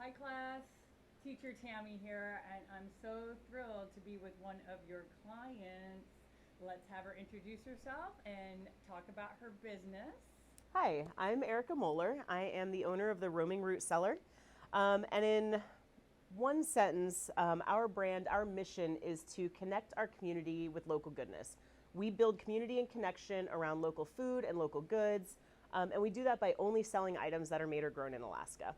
Hi class, teacher Tammy here, and I'm so thrilled to be with one of your clients. Let's have her introduce herself and talk about her business. Hi, I'm Erica Moeller. I am the owner of the Roaming Root Cellar. And in one sentence, our brand, our mission is to connect our community with local goodness. We build community and connection around local food and local goods, and we do that by only selling items that are made or grown in Alaska.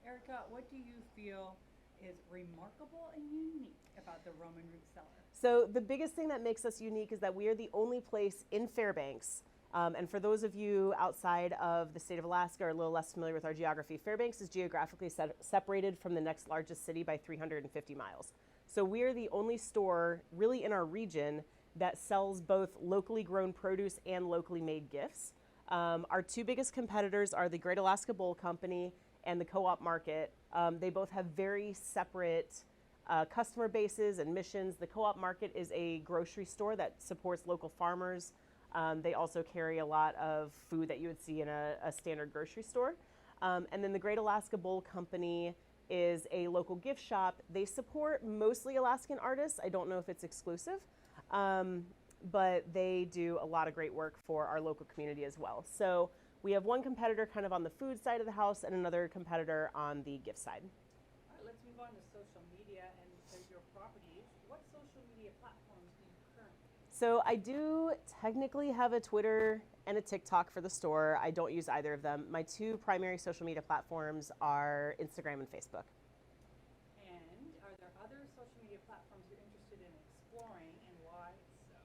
Erica, what do you feel is remarkable and unique about the Roman Root Cellar? So the biggest thing that makes us unique is that we are the only place in Fairbanks. And for those of you outside of the state of Alaska or a little less familiar with our geography, Fairbanks is geographically separated from the next largest city by 350 miles. So we are the only store really in our region that sells both locally grown produce and locally made gifts. Our two biggest competitors are the Great Alaska Bowl Company and the Co-op Market. They both have very separate customer bases and missions. The Co-op Market is a grocery store that supports local farmers. They also carry a lot of food that you would see in a standard grocery store. And then the Great Alaska Bowl Company is a local gift shop. They support mostly Alaskan artists. I don't know if it's exclusive, but they do a lot of great work for our local community as well. So we have one competitor kind of on the food side of the house and another competitor on the gift side. All right, let's move on to social media and your properties. What social media platforms do you currently use? So I do technically have a Twitter and a TikTok for the store. I don't use either of them. My two primary social media platforms are Instagram and Facebook. And are there other social media platforms you're interested in exploring and why so?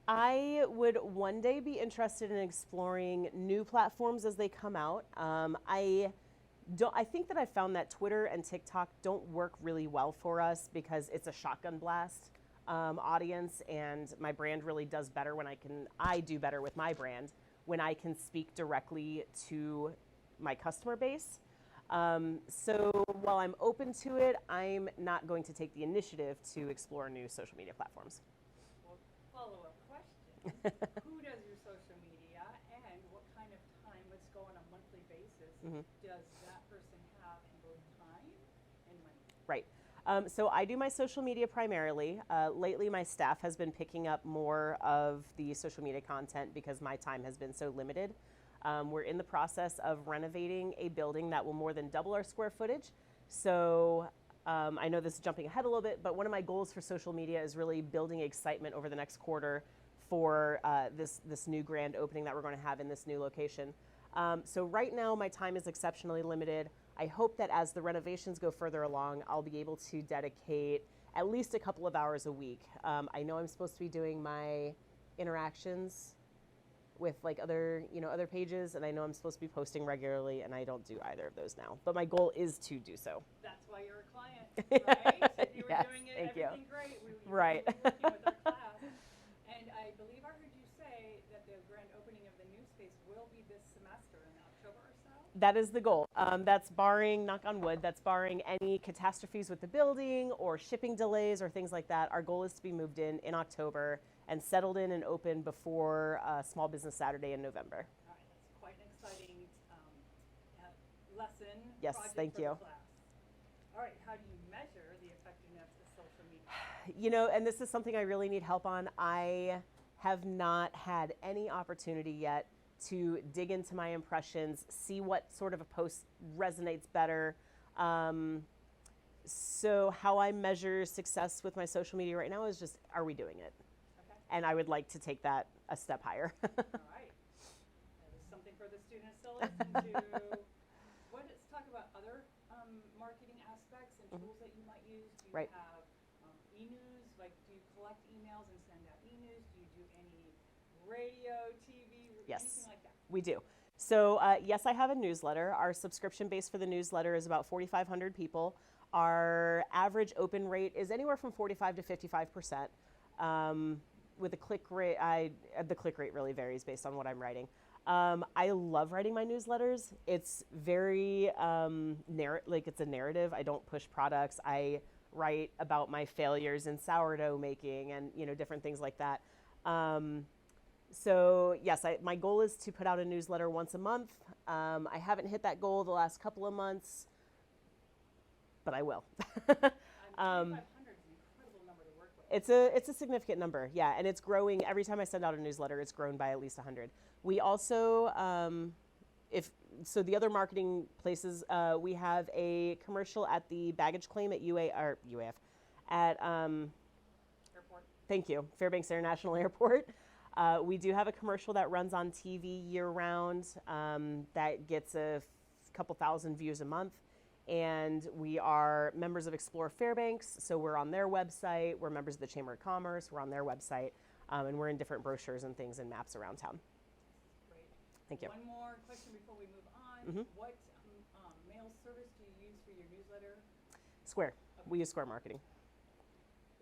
I would one day be interested in exploring new platforms as they come out. I think that I found that Twitter and TikTok don't work really well for us because it's a shotgun blast audience, and my brand really does better when I do better with my brand when I can speak directly to my customer base. So while I'm open to it, I'm not going to take the initiative to explore new social media platforms. Well, follow-up question. Who does your social media and what kind of time, let's go on a monthly basis, does that person have in both time and money? Right. So I do my social media primarily. Lately, my staff has been picking up more of the social media content because my time has been so limited. We're in the process of renovating a building that will more than double our square footage. So I know this is jumping ahead a little bit, but one of my goals for social media is really building excitement over the next quarter for this new grand opening that we're going to have in this new location. So right now, my time is exceptionally limited. I hope that as the renovations go further along, I'll be able to dedicate at least a couple of hours a week. I know I'm supposed to be doing my interactions with like other pages, and I know I'm supposed to be posting regularly, and I don't do either of those now. But my goal is to do so. That's why you're a client, right? If you were Yes, doing it, thank you. everything great, we would Right. be working with our class. And I believe I heard you say that the grand opening of the new space will be this semester in October or so? That is the goal. That's barring, knock on wood, that's barring any catastrophes with the building or shipping delays or things like that. Our goal is to be moved in October and settled in and open before Small Business Saturday in November. All right, that's quite an exciting lesson, Yes, project thank for you. the class. All right, how do you measure the effectiveness of social media? And this is something I really need help on. I have not had any opportunity yet to dig into my impressions, see what sort of a post resonates better. So how I measure success with my social media right now is just, are we doing it? Okay, And I would like to take that a step higher. all right. That is something for the students to listen to. Let's talk about other marketing aspects and tools that you might use. Do you Right. have e-news? Like, do you collect emails and send out e-news? Do you do any radio, TV, Yes. anything like that? We do. So yes, I have a newsletter. Our subscription base for the newsletter is about 4,500 people. Our average open rate is anywhere from 45 to 55%. With a click rate, the click rate really varies based on what I'm writing. I love writing my newsletters. It's very it's a narrative. I don't push products. I write about my failures in sourdough making and different things like that. So yes, my goal is to put out a newsletter once a month. I haven't hit that goal the last couple of months. but I will. 2,500 is an incredible number to work with. It's a significant number, yeah, and it's growing. Every time I send out a newsletter, it's grown by at least 100. We also, so the other marketing places, we have a commercial at the baggage claim at UAF, at Airport. thank you, Fairbanks International Airport. We do have a commercial that runs on TV year round that gets a couple thousand views a month. And we are members of Explore Fairbanks, so we're on their website. We're members of the Chamber of Commerce. We're on their website, and we're in different brochures and things and maps around town. Great. Thank you. One more question before we move on. Mhm. What mail service do you use for your newsletter? Square. We use Square Marketing.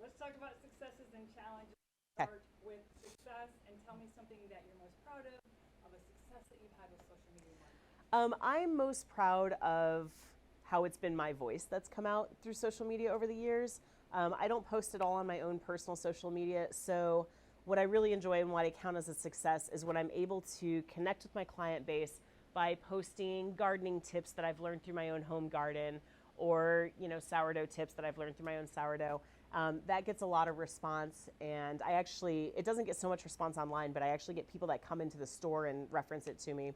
Let's talk about successes and challenges. Okay. Start with success and tell me something that you're most proud of a success that you've had with social media marketing. I'm most proud of how it's been my voice that's come out through social media over the years. I don't post it all on my own personal social media, so what I really enjoy and what I count as a success is when I'm able to connect with my client base by posting gardening tips that I've learned through my own home garden, or sourdough tips that I've learned through my own sourdough. That gets a lot of response, and it doesn't get so much response online, but I actually get people that come into the store and reference it to me.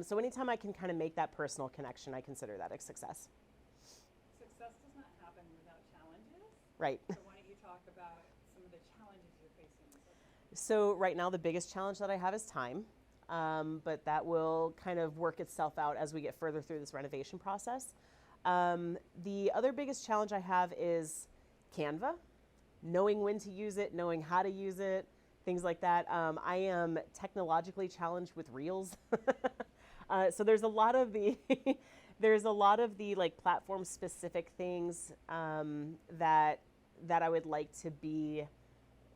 So anytime I can kind of make that personal connection, I consider that a success. Success does not happen without challenges. Right. So why don't you talk about some of the challenges you're facing? So right now the biggest challenge that I have is time, but that will kind of work itself out as we get further through this renovation process. The other biggest challenge I have is Canva, knowing when to use it, knowing how to use it, things like that. I am technologically challenged with Reels. So there's a lot of the like platform specific things that I would like to be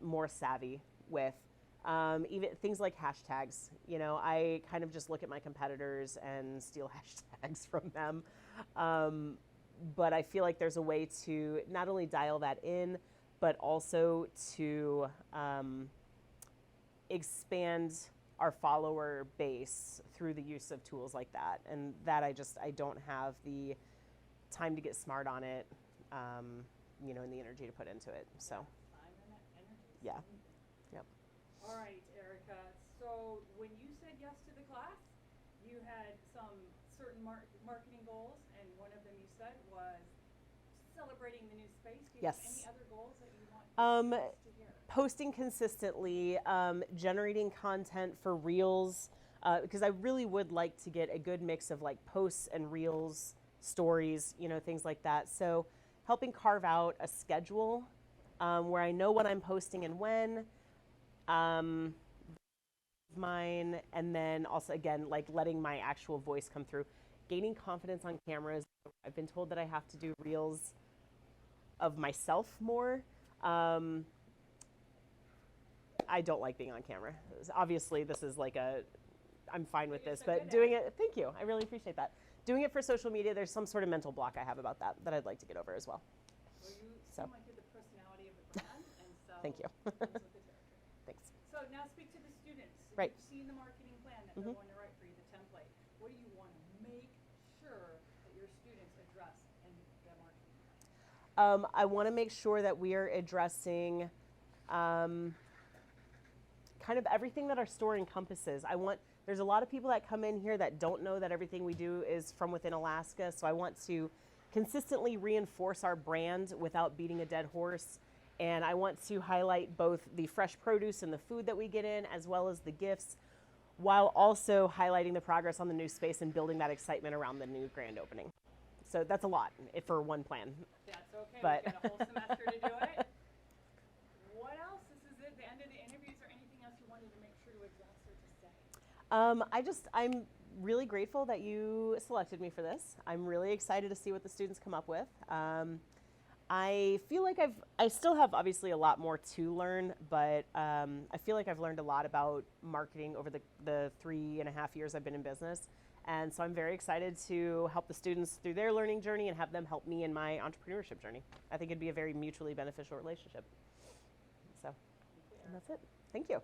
more savvy with. Even things like hashtags. I kind of just look at my competitors and steal hashtags from them. But I feel like there's a way to not only dial that in, but also to expand our follower base through the use of tools like that. And that I don't have the time to get smart on it, and the energy to put into it. So, Time and energy. yeah. Yep. All right, Erica. So when you said yes to the class, you had some certain marketing goals, and one of them you said was celebrating the new space. Do you Yes. have any other goals that you want to hear? Posting consistently, generating content for Reels, because I really would like to get a good mix of like posts and Reels, stories, things like that. So helping carve out a schedule where I know what I'm posting and when, mine, and then also again, like letting my actual voice come through, gaining confidence on cameras. I've been told that I have to do Reels of myself more. I don't like being on camera. Obviously, this is like I'm fine with this, but doing it, thank you. I really appreciate that. Doing it for social media, there's some sort of mental block I have about that I'd like to get over as well. Well, you seem like you're the personality of the brand, and so Thank you. it comes with the territory. Thanks. So now speak to the students. Right. You've seen the marketing plan that they're going to write for you, the template. What do you want to make sure that your students address in their marketing plan? I want to make sure that we are addressing kind of everything that our store encompasses. There's a lot of people that come in here that don't know that everything we do is from within Alaska, so I want to consistently reinforce our brand without beating a dead horse. And I want to highlight both the fresh produce and the food that we get in, as well as the gifts, while also highlighting the progress on the new space and building that excitement around the new grand opening. So that's a lot for one plan. That's okay. But We've got a whole semester to do it. What else? This is it, the end of the interviews, or anything else you wanted to make sure to address or to say? I'm really grateful that you selected me for this. I'm really excited to see what the students come up with. I feel like I still have obviously a lot more to learn, but I feel like I've learned a lot about marketing over the 3.5 years I've been in business. And so I'm very excited to help the students through their learning journey and have them help me in my entrepreneurship journey. I think it'd be a very mutually beneficial relationship. So, and that's it. Thank you.